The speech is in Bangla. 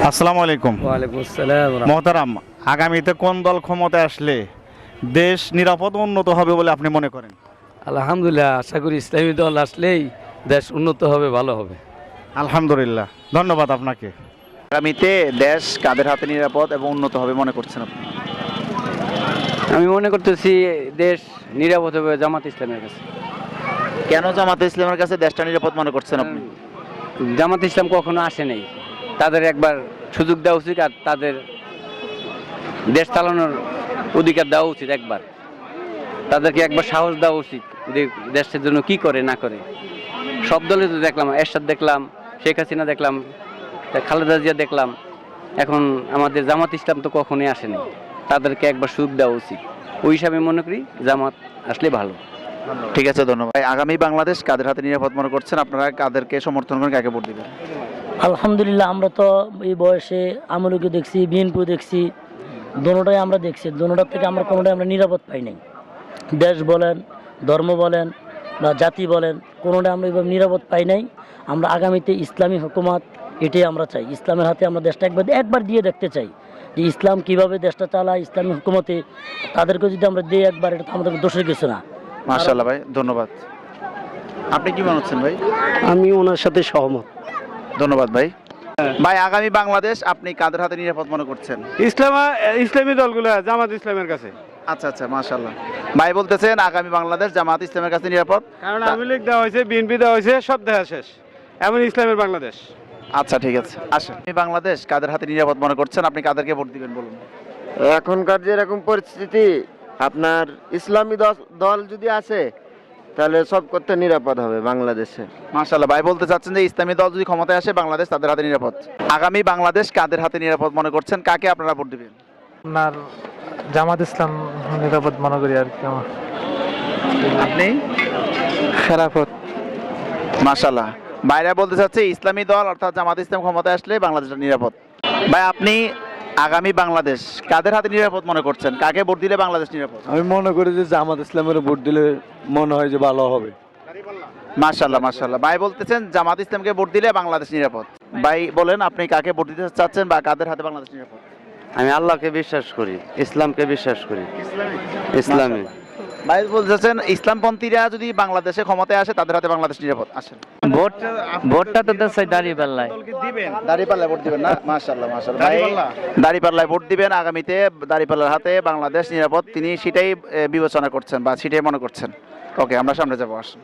আসসালামু আলাইকুম। ওয়ালাইকুম আসসালাম। মোহতারাম, আগামীতে কোন দল ক্ষমতায় আসলে দেশ নিরাপদ ও উন্নত হবে বলে আপনি মনে করেন? আলহামদুলিল্লাহ, আশা করি ইসলামী দল আসলেই দেশ উন্নত হবে, ভালো হবে। আলহামদুলিল্লাহ, ধন্যবাদ আপনাকে। আগামীতে দেশ কাদের হাতে নিরাপদ এবং উন্নত হবে মনে করছেন আপনি? আমি মনে করতেছি দেশ নিরাপদ হবে জামাত ইসলামের কাছে। কেন জামাতে ইসলামের কাছে দেশটা নিরাপদ মনে করছেন আপনি? জামাত ইসলাম কখনো আসে নাই, তাদের একবার সুযোগ দেওয়া উচিত আর তাদের দেশ চালানোর অধিকার দেওয়া উচিত। একবার তাদেরকে একবার সাহস দেওয়া উচিত যে দেশের জন্য কি করে না করে। সব দলে তো দেখলাম, এরশাদ দেখলাম, শেখ হাসিনা দেখলাম, খালেদা জিয়া দেখলাম, এখন আমাদের জামাত ইসলাম তো কখনোই আসেনি। তাদেরকে একবার সুযোগ দেওয়া উচিত। ওই হিসাবে মনে করি জামাত আসলে ভালো। ঠিক আছে, ধন্যবাদ। আগামী বাংলাদেশ কাদের হাতে নিরাপদ মনে করছেন? আপনারা কাদেরকে সমর্থন করেন, কাকে ভোট দিবেন? আলহামদুলিল্লাহ, আমরা তো এই বয়সে আমলকে দেখছি, বিএনপি দেখছি, দোনোটাই আমরা দেখছি। দোনোটার থেকে আমরা কোনোটাই আমরা নিরাপদ পাই নাই। দেশ বলেন, ধর্ম বলেন বা জাতি বলেন, কোনোটাই আমরা এভাবে নিরাপদ পাই নাই। আমরা আগামীতে ইসলামী হুকুমত, এটাই আমরা চাই। ইসলামের হাতে আমরা দেশটা একবার দিয়ে দেখতে চাই যে ইসলাম কিভাবে দেশটা চালায়। ইসলামী হুকুমতে তাদেরকে যদি আমরা দিই একবার, এটা তো আমাদের দোষের কিছু না। মাশাআল্লাহ ভাই, ধন্যবাদ। আপনি কি মনে হচ্ছেন ভাই? আমি ওনার সাথে সহমত। ধন্যবাদ ভাই। ভাই, আগামী বাংলাদেশ আপনি কাদের হাতে নিরাপদ মনে করছেন? ইসলামী দলগুলো জামাত ইসলামের কাছে। আচ্ছা আচ্ছা, মাশাআল্লাহ। ভাই বলতেছেন আগামী বাংলাদেশ জামাত ইসলামের কাছে নিরাপদ, কারণ আওয়ামী লীগ দেওয়া হয়েছে, বিএনপি দেওয়া হয়েছে, সব দেখা শেষ, এমন ইসলামের বাংলাদেশ। আচ্ছা ঠিক আছে, আসেন। আপনি বাংলাদেশ কাদের হাতে নিরাপদ মনে করছেন? আপনি কাদেরকে ভোট দিবেন বলুন? এখনকার যেরকম পরিস্থিতি, আপনার ইসলামী দল যদি আসে তাহলে সব করতে নিরাপদ হবে বাংলাদেশে। মাশাআল্লাহ, ভাই বলতে চাচ্ছেন যে ইসলামী দল যদি ক্ষমতায় আসে বাংলাদেশ তাদের হাতে নিরাপদ। আগামী বাংলাদেশ কাদের হাতে নিরাপদ মনে করছেন? কাকে আপনারা ভোট দিবেন? আপনার জামাত ইসলাম নিরাপদ মনে করি আর কি আমার। আপনি? খেলাফত। মাশাআল্লাহ, ভাইরা বলতে চাচ্ছে ইসলামী দল অর্থাৎ জামাত ইসলাম ক্ষমতায় আসলে বাংলাদেশটা নিরাপদ। ভাই, আপনি আগামী বাংলাদেশ কাদের হাতে নিরাপদ মনে করছেন? কাকে ভোট দিলে বাংলাদেশ নিরাপদ? আমি মনে করি যে জামাত ইসলামের ভোট দিলে মনে হয় যে ভালো হবে। মাশাআল্লাহ মাশাআল্লাহ, ভাই বলতেছেন জামাত ইসলামকে ভোট দিলে বাংলাদেশ নিরাপদ। ভাই বলেন আপনি কাকে ভোট দিতে চাচ্ছেন বা কাদের হাতে বাংলাদেশ নিরাপদ? আমি আল্লাহকে বিশ্বাস করি, ইসলামকে বিশ্বাস করি। ইসলামী ভাই বলতেছেন ইসলামপন্থীরা যদি বাংলাদেশে ক্ষমতায় আসে তাদের হাতে বাংলাদেশ নিরাপদ। আসেন। ভোটটা তো দেশ দাঁড়িয়ে পাল্লায়। দাঁড়িপাল্লায় ভোট দিবেন না? মাশাআল্লাহ মাশাআল্লাহ, ভাই দাঁড়িপাল্লায় ভোট দিবেন। আগামীতে দাঁড়িপাল্লার হাতে বাংলাদেশ নিরাপদ, তিনি সেটাই বিবেচনা করছেন বা সেটাই মনে করছেন। ওকে, আমরা সামনে যাবো, আসুন।